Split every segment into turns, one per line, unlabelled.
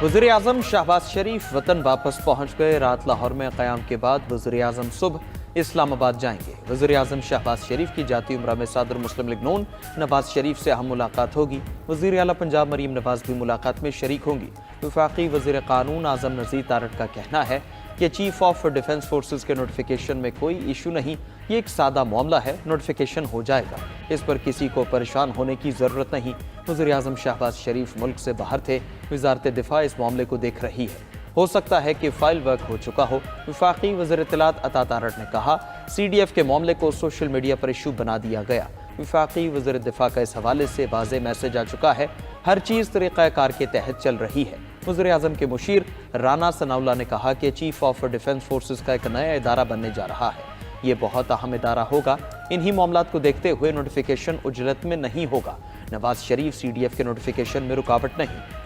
वज़ीर आज़म शहबाज शरीफ वतन वापस पहुँच गए। रात लाहौर में क़याम के बाद वज़ीर आज़म सुबह इस्लामाबाद जाएंगे। वज़ीर आज़म शहबाज शरीफ की जाती उम्रा में सदर मुस्लिम लीग नून नवाज शरीफ से अहम मुलाकात होगी। वज़ीर आला पंजाब मरीम नवाज भी मुलाकात में शरीक होंगी। वफाकी वज़ीर क़ानून आज़म नज़ीर तारड़ का कहना है कि चीफ ऑफ डिफेंस फोर्सेस के नोटिफिकेशन में कोई इशू नहीं, ये एक सादा मामला है, नोटिफिकेशन हो जाएगा, इस पर किसी को परेशान होने की ज़रूरत नहीं। वज़ीर आज़म शहबाज शरीफ मुल्क से बाहर थे। वज़ारत दिफा इस मामले को देख रही है, हो सकता है कि फाइल वर्क हो चुका हो। वफाकी वज़ीर इत्तलात अता तारड़ ने कहा CDF के मामले को सोशल मीडिया पर इशू बना दिया गया। वफाकी वज़ीर दिफा का इस हवाले से वाज़ेह मैसेज आ चुका है, हर चीज़ तरीक़ा कार के तहत चल रही है। वज़ीर आज़म के मुशीर राना सनाउल्लाह ने कहा कि चीफ ऑफ डिफेंस फोर्सेस का एक नया इदारा बनने जा रहा है, ये बहुत अहम इदारा होगा। इन्हीं मामलात को देखते हुए नोटिफिकेशन उजलत में नहीं होगा। नवाज शरीफ CDF के नोटिफिकेशन में रुकावट नहीं।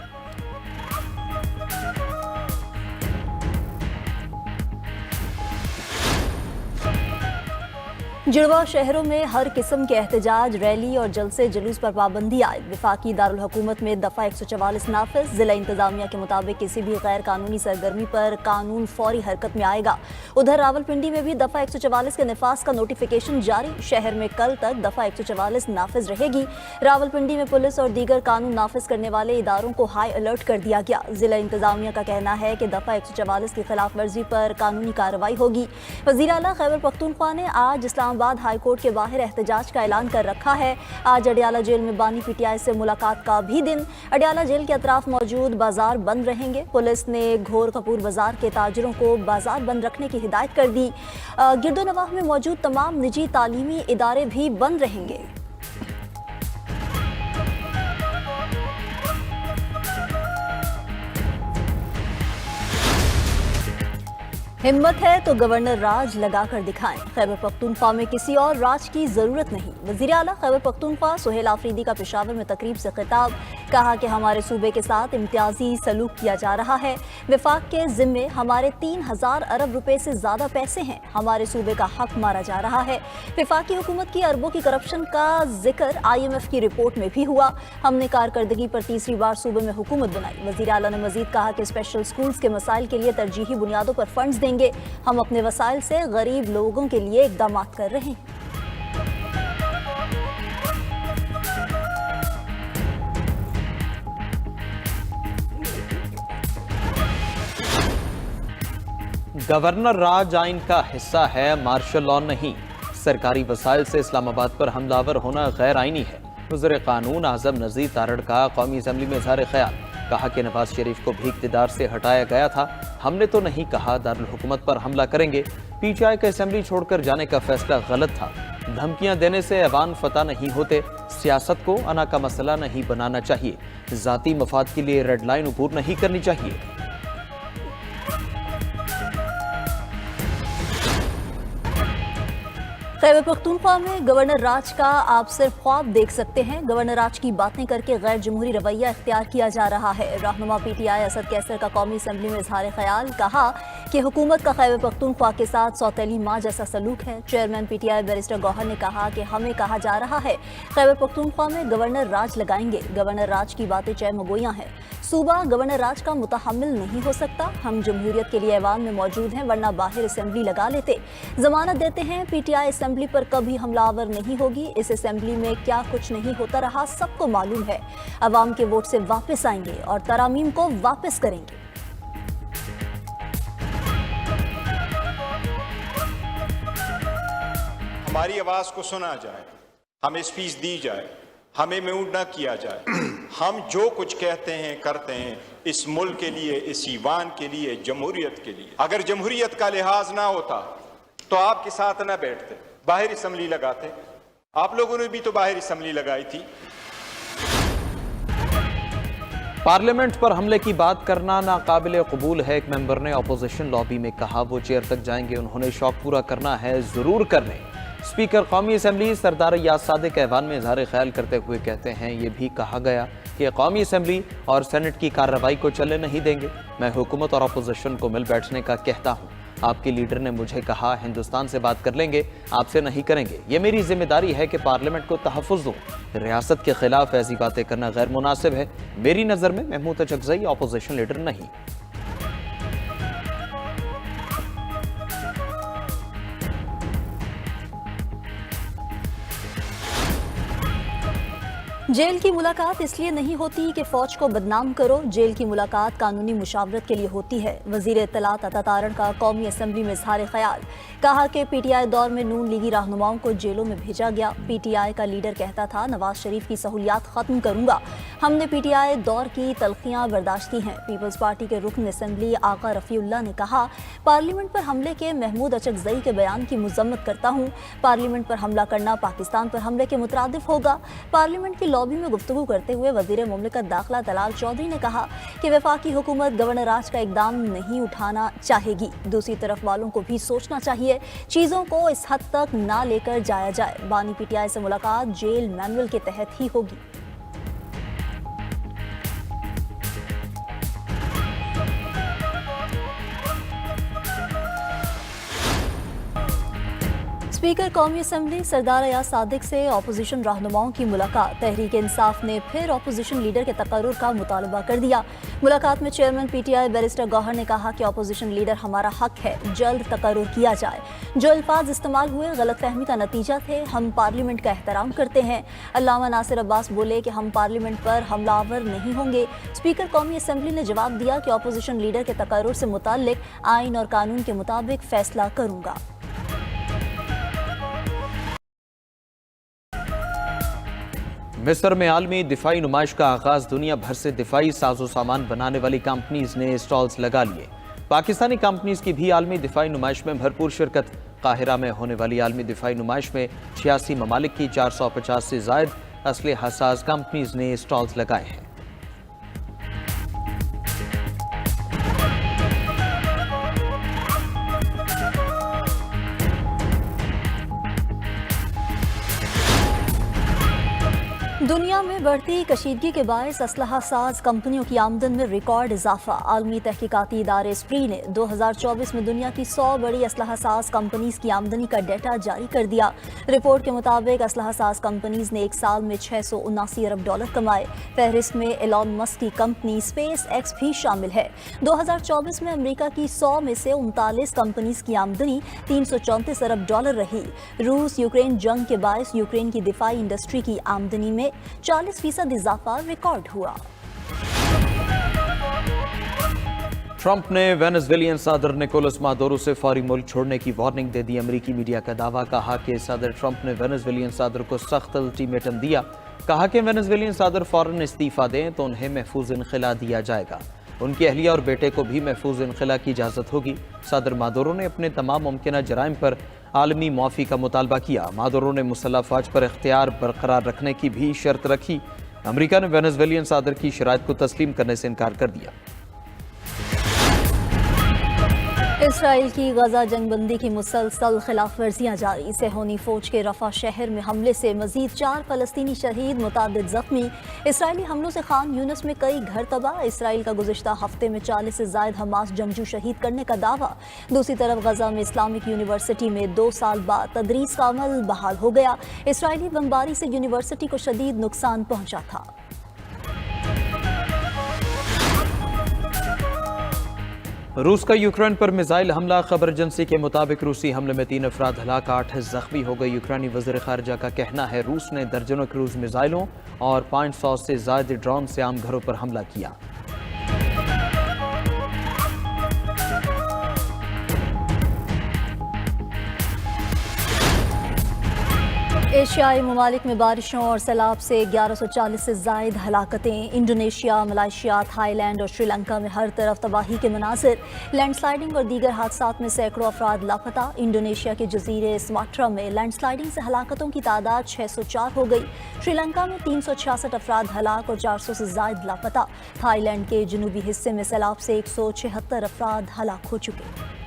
जुड़वा शहरों में हर किस्म के एहतजाज, रैली और जलसे जुलूस पर पाबंदी आयद। वफाकी दारुल हुकूमत में दफ़ा 144 नाफिज। जिला इंतजामिया के मुताबिक किसी भी गैर कानूनी सरगर्मी पर कानून फौरी हरकत में आएगा। उधर रावलपिंडी में भी दफ़ा 144 के नफाज का नोटिफिकेशन जारी। शहर में कल तक दफ़ा 144 नाफिज रहेगी। रावलपिंडी में पुलिस और दीगर कानून नाफिज करने वाले इदारों को हाई अलर्ट कर दिया गया। जिला इंतजामिया का कहना है कि दफ़ा 144 की खिलाफ वर्जी पर कानूनी कार्रवाई होगी। वज़ीर आला खैबर पख्तूनख्वा ने आज इस्लामाबाद हाई कोर्ट के बाहर एहतजाज का ऐलान कर रखा है। आज अडियाला जेल में बानी PTI से मुलाकात का भी दिन। अडियाला जेल के अतराफ मौजूद बाजार बंद रहेंगे। पुलिस ने घोर कपूर बाजार के ताजरों को बाजार बंद रखने की हिदायत कर दी। गिरदोनवाह में मौजूद तमाम निजी तालीमी इदारे भी बंद रहेंगे। हिम्मत है तो गवर्नर राज लगा कर दिखाएं। खैबर पख्तूनख्वा में किसी और राज की जरूरत नहीं। वज़ीर आला खैबर पख्तूनख्वा सुहेल आफरीदी का पेशावर में तकरीब से खिताब। कहा कि हमारे सूबे के साथ इम्तियाजी सलूक किया जा रहा है। वफाक के जिम्मे हमारे 3000 अरब रुपए से ज्यादा पैसे हैं। हमारे सूबे का हक मारा जा रहा है। वफाकी हुकूमत की अरबों की करप्शन का जिक्र IMF की रिपोर्ट में भी हुआ। हमने कारकर्दगी पर तीसरी बार सूबे में हुकूमत बनाई। वज़ीर आला ने मजीद कहा कि स्पेशल स्कूल्स के मसाइल के लिए तरजीही बुनियादों पर फंड्स देंगे। हम अपने वसाइल से गरीब लोगों के लिए इक़दाम कर रहे हैं।
गवर्नर राज आइन का हिस्सा है, मार्शल लॉ नहीं। सरकारी वसाइल से इस्लामाबाद पर हमलावर होना गैर आइनी है। वज़ीर क़ानून आज़म नज़ीर तारड़ का कौमी असम्बली में इज़हार ख्याल। कहा कि नवाज शरीफ को भी इक़्तिदार से हटाया गया था, हमने तो नहीं कहा दारुल हुकूमत पर हमला करेंगे। PTI का असम्बली छोड़कर जाने का फैसला गलत था। धमकियां देने से ऐवान फतह नहीं होते। सियासत को अना का मसला नहीं बनाना चाहिए। ज़ाती मफाद के लिए रेड लाइन अबूर नहीं करनी चाहिए।
खैबर पख्तूनख्वा में गवर्नर राज का आप सिर्फ ख्वाब देख सकते हैं। गवर्नर राज की बातें करके गैर जमहूरी रवैया इख्तियार किया जा रहा है। रहनुमा PTI असद कैसर का कौमी असम्बली में इजहार ख्याल। कहा कि हुकूमत का खैबर पख्तूनख्वा के साथ सौतेली माँ जैसा सलूक है। चेयरमैन PTI बैरिस्टर गौहर ने कहा कि हमें कहा जा रहा है खैबर पख्तूनख्वा में गवर्नर राज लगाएंगे। गवर्नर राज की बातें चैमगोइयाँ हैं। सूबा गवर्नर राज का मुतहम्मिल नहीं हो सकता। हम जमहूरियत के लिए ऐवान में मौजूद हैं, वरना बाहर असम्बली लगा लेते। जमानत देते हैं PTI असम्बली पर कभी हमलावर नहीं होगी। इस असम्बली में क्या कुछ नहीं होता रहा सबको मालूम है। अवाम के वोट से वापस आएंगे और तरामीम को वापस करेंगे।
हमारी आवाज को सुना जाए, हमें स्पीच दी जाए, हमें म्यूट ना किया जाए। हम जो कुछ कहते हैं करते हैं इस मुल्क के लिए, इस ईवान के लिए, जमहूरियत के लिए। अगर जमहूरियत का लिहाज ना होता तो आपके साथ ना बैठते, बाहर असम्बली लगाते। आप लोगों ने भी तो बाहर असम्बली लगाई थी।
पार्लियामेंट पर हमले की बात करना नाकाबिल कबूल है। एक मेंबर ने अपोजिशन लॉबी में कहा वो चेयर तक जाएंगे, उन्होंने शौक पूरा करना है, जरूर करने। स्पीकर कौमी असम्बली सरदार याद सादिक ऐवान में इजहार ख्याल करते हुए कहते हैं ये भी कहा गया कि कौमी असम्बली और सेनेट की कार्रवाई को चलने नहीं देंगे। मैं हुकूमत और अपोजिशन को मिल बैठने का कहता हूँ। آپ کے لیڈر نے مجھے کہا ہندوستان سے بات کر لیں گے، آپ سے نہیں کریں گے۔ یہ میری ذمہ داری ہے کہ پارلیمنٹ کو تحفظ دوں۔ ریاست کے خلاف ایسی باتیں کرنا غیر مناسب ہے۔ میری نظر میں محمود اچکزئی اپوزیشن لیڈر نہیں۔
جیل کی ملاقات اس لیے نہیں ہوتی کہ فوج کو بدنام کرو، جیل کی ملاقات قانونی مشاورت کے لیے ہوتی ہے۔ وزیر اطلاعات عطا تارڑ کا قومی اسمبلی میں اظہار خیال، کہا کہ پی ٹی آئی دور میں نون لیگی رہنماؤں کو جیلوں میں بھیجا گیا۔ پی ٹی آئی کا لیڈر کہتا تھا نواز شریف کی سہولیات ختم کروں گا، ہم نے پی ٹی آئی دور کی تلخیاں برداشت کی ہیں۔ پیپلز پارٹی کے رکن اسمبلی آقا رفیع اللہ نے کہا پارلیمنٹ پر حملے کے محمود اچکزئی کے بیان کی مذمت کرتا ہوں۔ پارلیمنٹ پر حملہ کرنا پاکستان پر حملے کے مترادف ہوگا۔ پارلیمنٹ کی لابی میں گفتگو کرتے ہوئے وزیر مملکت داخلہ طلال چودھری نے کہا کہ وفاقی حکومت گورنر راج کا اقدام نہیں اٹھانا چاہے گی، دوسری طرف والوں کو بھی سوچنا چاہیے، چیزوں کو اس حد تک نہ لے کر جایا جائے۔ بانی پی ٹی آئی سے ملاقات جیل مینول کے تحت ہی ہوگی۔ اسپیکر قومی اسمبلی سردار ایاز صادق سے اپوزیشن رہنماؤں کی ملاقات۔ تحریک انصاف نے پھر اپوزیشن لیڈر کے تقرر کا مطالبہ کر دیا۔ ملاقات میں chairman P T I barrister Gohar نے کہا کہ اپوزیشن لیڈر ہمارا حق ہے، جلد تقرر کیا جائے۔ جو الفاظ استعمال ہوئے غلط فہمی کا نتیجہ تھے، ہم پارلیمنٹ کا احترام کرتے ہیں۔ علامہ ناصر عباس بولے کہ ہم پارلیمنٹ پر حملہ آور نہیں ہوں گے۔ اسپیکر قومی اسمبلی نے جواب دیا کہ اپوزیشن لیڈر کے تقرر سے متعلق آئین اور قانون کے مطابق فیصلہ کروں گا۔
مصر میں عالمی دفاعی نمائش کا آغاز، دنیا بھر سے دفاعی ساز و سامان بنانے والی کمپنیز نے اسٹالز لگا لیے۔ پاکستانی کمپنیز کی بھی عالمی دفاعی نمائش میں بھرپور شرکت۔ قاہرہ میں ہونے والی عالمی دفاعی نمائش میں 86 ممالک کی 450 سے زائد اسلحہ ساز کمپنیز نے اسٹالز لگائے ہیں۔
دنیا میں بڑھتی کشیدگی کے باعث اسلحہ ساز کمپنیوں کی آمدن میں ریکارڈ اضافہ۔ عالمی تحقیقاتی ادارے اسپری نے 2024 میں دنیا کی 100 بڑی اسلحہ ساز کمپنیز کی آمدنی کا ڈیٹا جاری کر دیا۔ رپورٹ کے مطابق اسلحہ ساز کمپنیز نے ایک سال میں $679 ارب کمائے۔ فہرست میں ایلون مسک کی کمپنی اسپیس ایکس بھی شامل ہے۔ 2024 میں امریکہ کی 100 میں سے 39 کمپنیز کی آمدنی $334 ارب رہی۔ روس یوکرین جنگ کے باعث یوکرین کی دفاعی انڈسٹری کی آمدنی میں 40% اضافہ ریکارڈ ہوا۔
ٹرمپ نے وینزویلین صدر نکولس مادورو سے فوری ملک چھوڑنے کی وارننگ دے دی۔ امریکی میڈیا کا دعویٰ، کہا کہ صدر ٹرمپ نے وینزویلین صدر کو سخت الٹیمیٹم دیا۔ کہا کہ وینزویلین صدر فوراً استعفیٰ دیں تو انہیں محفوظ انخلاء دیا جائے گا۔ ان کی اہلیہ اور بیٹے کو بھی محفوظ انخلاء کی اجازت ہوگی۔ صدر مادورو نے اپنے تمام ممکنہ جرائم پر عالمی معافی کا مطالبہ کیا۔ مادورو نے مسلح افواج پر اختیار برقرار رکھنے کی بھی شرط رکھی۔ امریکہ نے وینزویلین صدر کی شرائط کو تسلیم کرنے سے انکار کر دیا۔
اسرائیل کی غزہ جنگ بندی کی مسلسل خلاف ورزیاں جاری۔ صہیونی فوج کے رفح شہر میں حملے سے مزید 4 فلسطینی شہید، متعدد زخمی۔ اسرائیلی حملوں سے خان یونس میں کئی گھر تباہ۔ اسرائیل کا گزشتہ ہفتے میں 40 سے زائد حماس جنگجو شہید کرنے کا دعویٰ۔ دوسری طرف غزہ میں اسلامک یونیورسٹی میں 2 سال بعد تدریس کا عمل بحال ہو گیا۔ اسرائیلی بمباری سے یونیورسٹی کو شدید نقصان پہنچا تھا۔
روس کا یوکرین پر میزائل حملہ، خبر ایجنسی کے مطابق روسی حملے میں 3 افراد ہلاک، 8 زخمی ہو گئے۔ یوکرینی وزیر خارجہ کا کہنا ہے روس نے درجنوں کروز میزائلوں اور 500 سے زائد ڈرون سے عام گھروں پر حملہ کیا۔
ایشیائی ممالک میں بارشوں اور سیلاب سے 1140 سے زائد ہلاکتیں۔ انڈونیشیا، ملائیشیا، تھائی لینڈ اور سری لنکا میں ہر طرف تباہی کے مناظر۔ لینڈ سلائیڈنگ اور دیگر حادثات میں سینکڑوں افراد لاپتہ۔ انڈونیشیا کے جزیرے سماٹرا میں لینڈ سلائیڈنگ سے ہلاکتوں کی تعداد 604 ہو گئی۔ سری لنکا میں 366 افراد ہلاک اور 400 سے زائد لاپتہ۔ تھائی لینڈ کے جنوبی حصے میں سیلاب سے 176 افراد ہلاک ہو چکے۔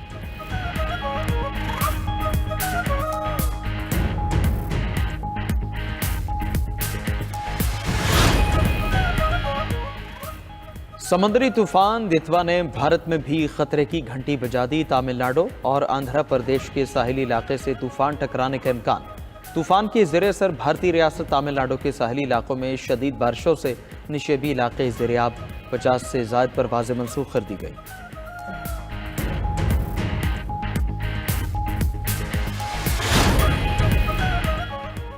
समुद्री तूफान दितवा ने भारत में भी खतरे की घंटी बजा दी। तमिलनाडु और आंध्र प्रदेश के साहिली इलाके से तूफान टकराने का इम्कान। तूफान की ज़ेर असर भारतीय रियासत तमिलनाडु के साहिली इलाकों में शदीद बारिशों से निशेबी इलाके ज़ेरियाब 50 से ज़ायद परवाज़ें मनसूख कर दी गई।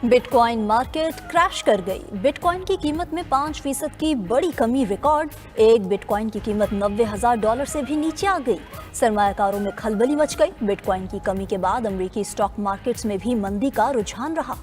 बिटकॉइन मार्केट क्रैश कर गई। बिटकॉइन की कीमत में 5% की बड़ी कमी रिकॉर्ड। एक बिटकॉइन की कीमत $90,000 से भी नीचे आ गई। सरमायाकारों में खलबली मच गई। बिटकॉइन की कमी के बाद अमेरिकी स्टॉक मार्केट्स में भी मंदी का रुझान रहा।